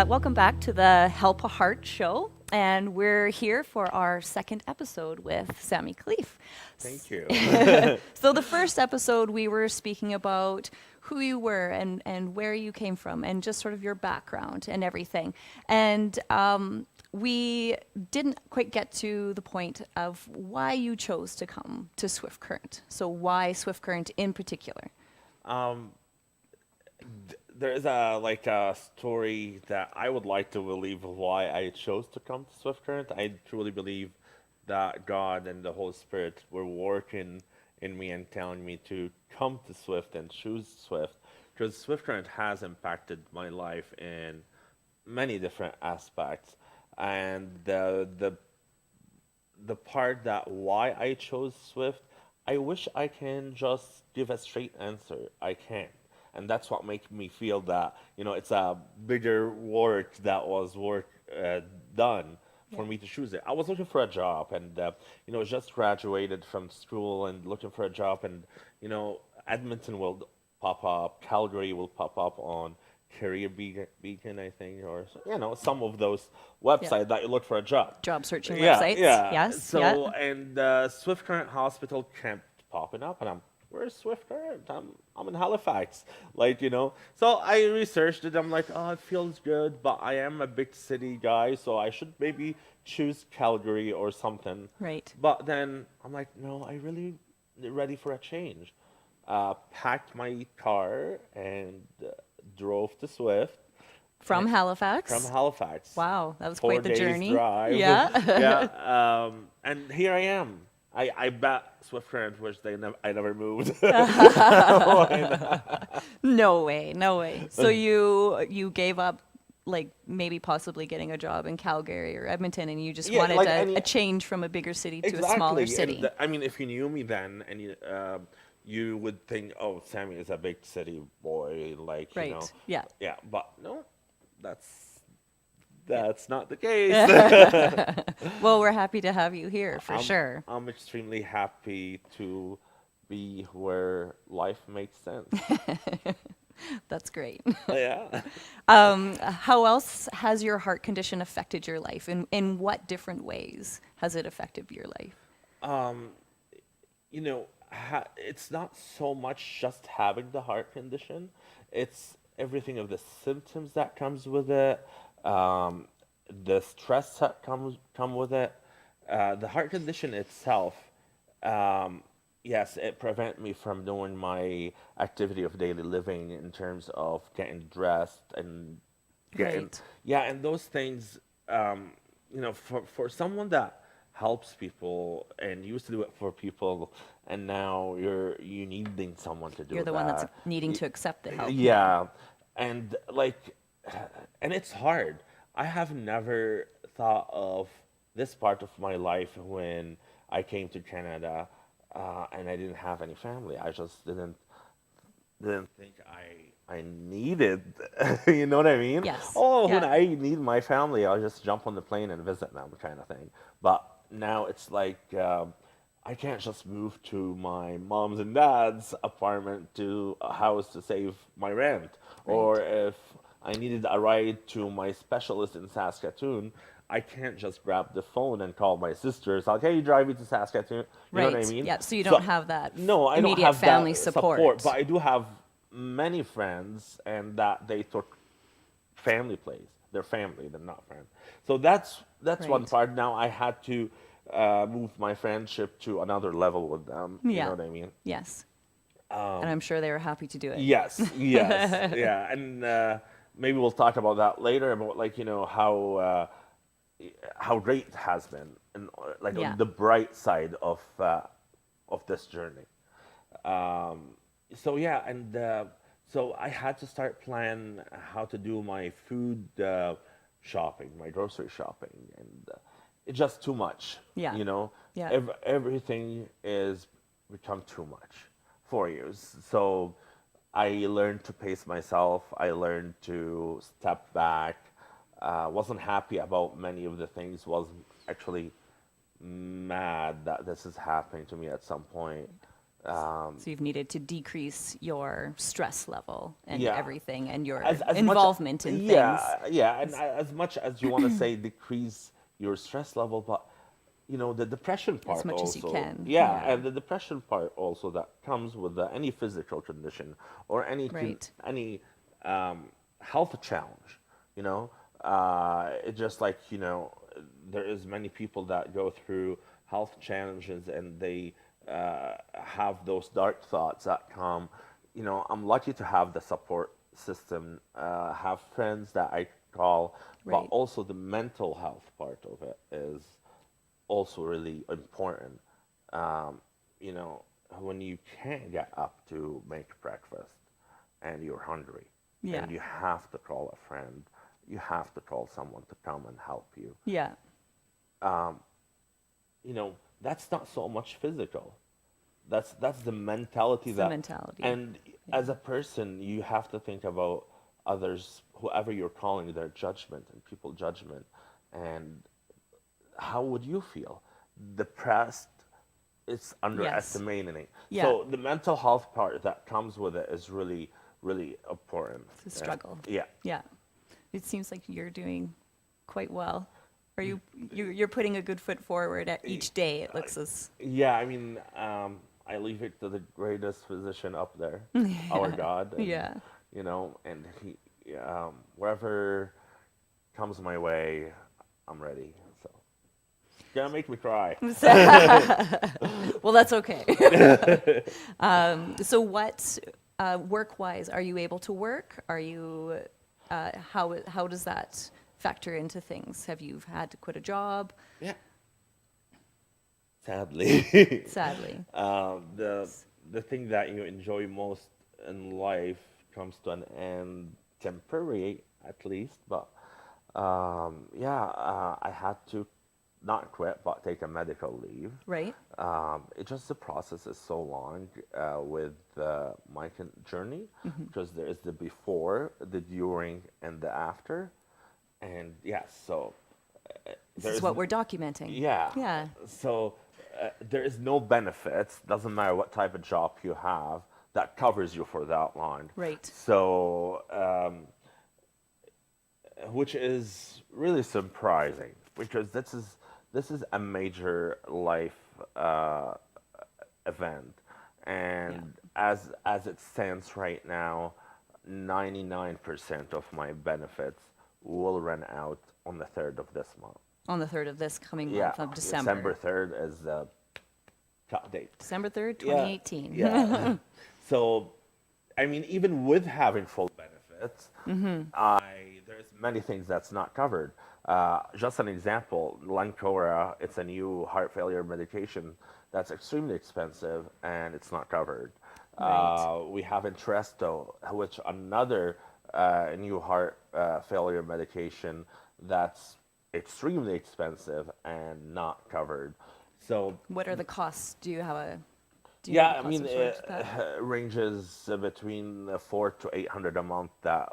welcome back to the Help a Heart show. And we're here for our second episode with Sammy Cleef. Thank you. So the first episode, we were speaking about who you were and where you came from and just sort of your background and everything. And we didn't quite get to the point of why you chose to come to Swift Current. So why Swift Current in particular? Um, there is a story that I would like to believe why I chose to come to Swift Current. I truly believe that God and the Holy Spirit were working in me and telling me to come to Swift and choose Swift, because Swift Current has impacted my life in many different aspects. And the part that why I chose Swift, I wish I can just give a straight answer. I can't. And that's what makes me feel that, it's a bigger work that was done Yeah. for me to choose it. I was looking for a job and, just graduated from school and looking for a job. And, Edmonton will pop up, Calgary will pop up on Career Beacon, I think, or, some of those Yeah. websites that you look for a job. Job searching Yeah, websites. yeah. Yes. Yeah. So, and Swift Current Hospital kept popping up, and where's Swift Current? I'm in Halifax, So I researched it. I'm like, oh, it feels good, but I am a big city guy, so I should maybe choose Calgary or something. Right. But then I'm like, no, I really ready for a change. Packed my car and drove to Swift From Halifax. from Halifax. Wow, that was Four quite the days journey. drive. Yeah. Yeah. And here I am. I bet Swift Current wish I never moved. No way, no way. So you gave up, like, maybe possibly getting a job in Calgary or Edmonton, and you just Yeah, wanted like a change from a bigger city to a Exactly. smaller And city. I mean, if you knew me then, and you would think, oh, Sammy is a big city boy, Right. Yeah. Yeah, but no, that's Yeah. that's not the case. Well, we're happy to have you here for I'm sure. I'm extremely happy to be where life makes sense. That's great. Yeah. How else has your heart condition affected your life? In what different ways has it affected your life? Um, it's not so much just having the heart condition; it's everything of the symptoms that comes with it, um, the stress that come with it. The heart condition itself, um, yes, it prevent me from doing my activity of daily living in terms of getting dressed and getting, Right. yeah, and those things. For someone that helps people and used to do it for people, and now you needing someone to do You're the one that's that. needing Y- to accept the help now. Yeah, and and it's hard. I have never thought of this part of my life when I came to Canada, and I didn't have any family. I just didn't think I needed, you know what I mean? Yes. Oh, when Yeah. I need my family, I'll just jump on the plane and visit them, kind of thing. But now it's like I can't just move to my mom's and dad's apartment to a house to save my rent. Or Right. if I needed a ride to my specialist in Saskatoon, I can't just grab the phone and call my sister. It's like, hey, drive me to Saskatoon. You know what I Right. mean? Yeah. So you So don't have that no, I don't immediate have family that support. but I do have many friends, and that they took family plays. They're family, they're not friends. So that's one Right. part. Now I had to move my friendship to another level with them. You know Yeah. what I mean? Yes. And I'm sure they were happy to do it. Yes, yes, yeah, and maybe we'll talk about that later about how great it has been, and Yeah. on the bright side of this journey. Um, so yeah, and so I had to start plan how to do my food shopping, my grocery shopping, and it's just too much. Yeah. You know, Yeah. Everything is become too much for you. So I learned to pace myself. I learned to step back. Wasn't happy about many of the things. Was actually mad that this is happening to me at some point. So you've needed to decrease your stress level and Yeah. everything, and your As much, involvement in things yeah, and as much as you want to say decrease your stress level, but the depression as part much as you also, can. yeah, Yeah. and the depression part also that comes with any physical condition or Right. any health challenge, you know, it just like there is many people that go through health challenges and they have those dark thoughts that come. I'm lucky to have the support system, have friends that I call, but Right. also the mental health part of it is also really important. Um, you know, when you can't get up to make breakfast and you're hungry Yeah. and you have to call a friend, you have to call someone to come and help you. Yeah. That's not so much physical. That's the mentality It's the that, mentality. and Yeah. as a person, you have to think about others, whoever you're calling, their judgment and people judgment, and how would you feel? Depressed, it's Yes. underestimating it. Yeah. So the mental health part that comes with it is really, really important. It's a struggle. Yeah. Yeah. It seems like you're doing quite well. Are you're putting a good foot forward at each day, it looks as. Yeah, I mean, I leave it to the greatest physician up there, our God, and Yeah. and he, wherever comes my way, I'm ready. So, gonna make me cry. Well, that's okay. So what, work-wise, are you able to work? Are you, how does that factor into things? Have you had to quit a job? Yeah, sadly. Sadly. The thing that you enjoy most in life comes to an end, temporary at least. But yeah, I had to not quit, but take a medical leave. Right? It just the process is so long with my journey because there is the before, the during, and the after, and yes, so This there is is what we're documenting. yeah, Yeah. so there is no benefits. Doesn't matter what type of job you have that covers you for that long. Right. So which is really surprising because this is a major life uh, event, Yeah. and as it stands right now, 99% of my benefits will run out on the 3rd of this month. On the 3rd of this coming Yeah, month of December December. 3rd is the cut date. December 3rd, Yeah, 2018. yeah. So, I mean, even with having full benefits, I there's many things that's not covered. Just an example, Lencora, it's a new heart failure medication that's extremely expensive and it's not covered. Right. We have Entresto, which another new heart failure medication that's extremely expensive and not covered. So What are the costs? Do you know yeah, the I cost mean, of it storage that? ranges between 400 to 800 a month that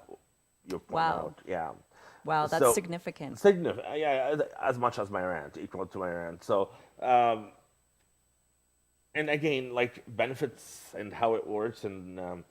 you point Wow. out. Yeah. Wow, that's So, significant. significant, yeah, as much as my rent, equal to my rent. So, um, and again, like benefits and how it works and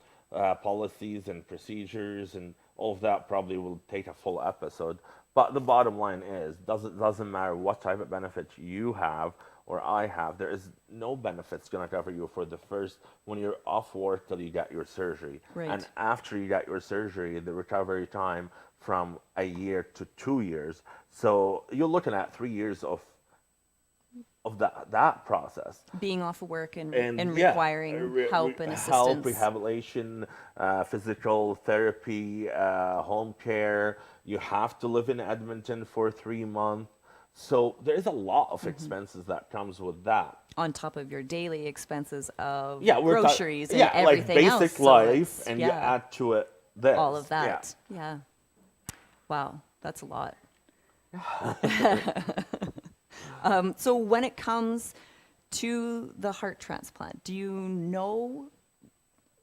policies and procedures and all of that probably will take a full episode. But the bottom line is, doesn't matter what type of benefits you have or I have. There is no benefits gonna cover you for the first when you're off work till you get your surgery, and Right. after you get your surgery, the recovery time from a year to 2 years. So you're looking at 3 years of that process. Being off of work And and yeah, requiring help and help, assistance. rehabilitation, physical therapy, home care. You have to live in Edmonton for 3 months. So there's a lot of expenses that comes with that. On top of your daily expenses of Yeah, groceries and yeah, like everything else. basic So life, it's, and you yeah, add to it this. all of Yeah. that. Yeah. Wow, that's a lot. So when it comes to the heart transplant, do you know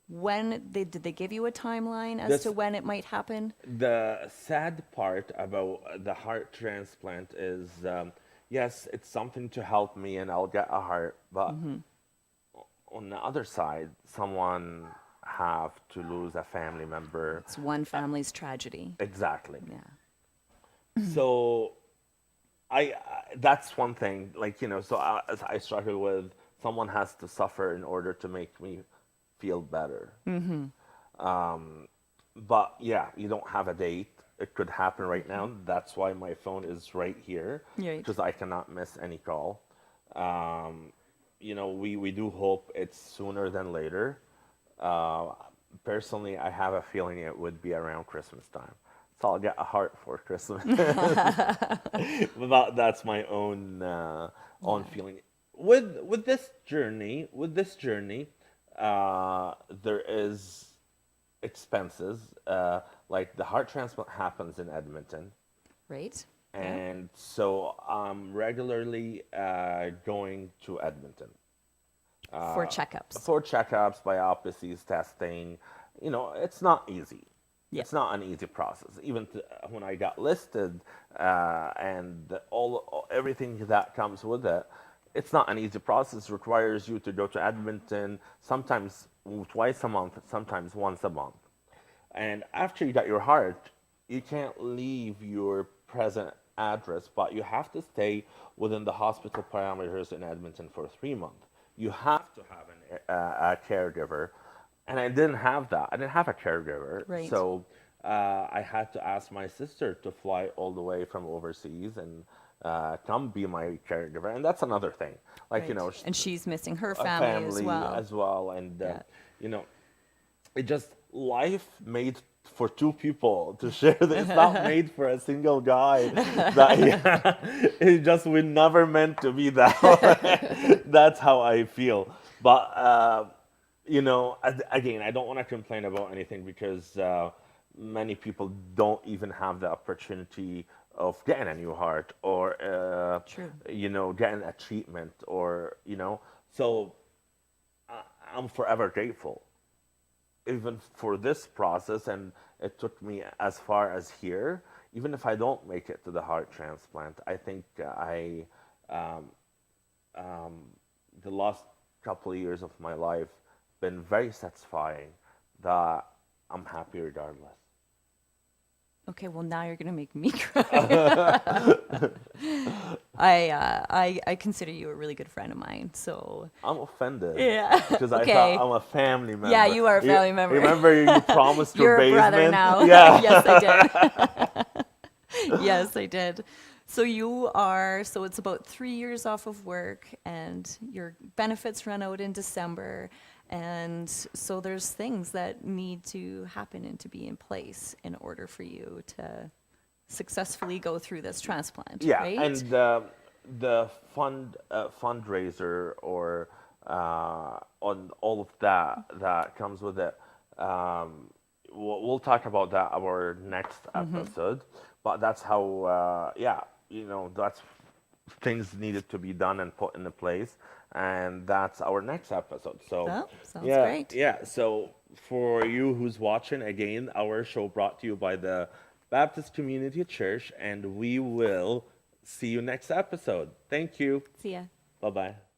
when did they give you a timeline as This to when it might happen? The sad part about the heart transplant is, yes, it's something to help me, and I'll get a heart. But on the other side, someone have to lose a family member. It's one family's tragedy. Exactly. Yeah. So that's one thing. Like, so as I struggle with someone has to suffer in order to make me feel better. But yeah, you don't have a date. It could happen right now. That's why my phone is right here, Right. because I cannot miss any call. Um, we do hope it's sooner than later. Uh, Personally, I have a feeling it would be around Christmas time. So I'll get a heart for Christmas. But that's my own feeling. With this journey, there is expenses. Like the heart transplant happens in Edmonton, Right? Yeah. and so I'm regularly going to Edmonton For checkups. for checkups, biopsies, testing. It's not easy. Yeah. It's not an easy process. Even when I got listed and everything that comes with it, it's not an easy process. It requires you to go to Edmonton sometimes twice a month, sometimes once a month. And after you got your heart, you can't leave your present address, but you have to stay within the hospital parameters in Edmonton for 3 months. You have to have a caregiver, and I didn't have that. I didn't have a caregiver, Right. so I had to ask my sister to fly all the way from overseas and come be my caregiver, and that's another thing. Like Right. And she's missing her a family as well. and Yeah. you know, it just life made for two people to share this. It's not made for a single guy. That yeah, it just we never meant to be that way. That's how I feel. But again, I don't want to complain about anything because many people don't even have the opportunity of getting a new heart or True. getting a treatment or so I'm forever grateful even for this process, and it took me as far as here. Even if I don't make it to the heart transplant, I think um, um, the last couple of years of my life been very satisfying. That I'm happy regardless. Okay, well now you're gonna make me cry. I consider you a really good friend of mine, so I'm offended yeah. because I Okay. thought I'm a family member. Yeah, you are a family member. Remember you promised your You're a basement? brother now. Yeah. Yes, I did. Yes, I did. So it's about 3 years off of work, and your benefits run out in December. And so there's things that need to happen and to be in place in order for you to successfully go through this transplant, Yeah, right? and the fundraiser or on all of that comes with it. We'll talk about that our next episode. But that's how that's things needed to be done and put into place, and that's our next episode. So Well, sounds yeah, great. yeah. So for you who's watching, again, our show brought to you by the Baptist Community Church, and we will see you next episode. Thank you. See ya. Bye bye.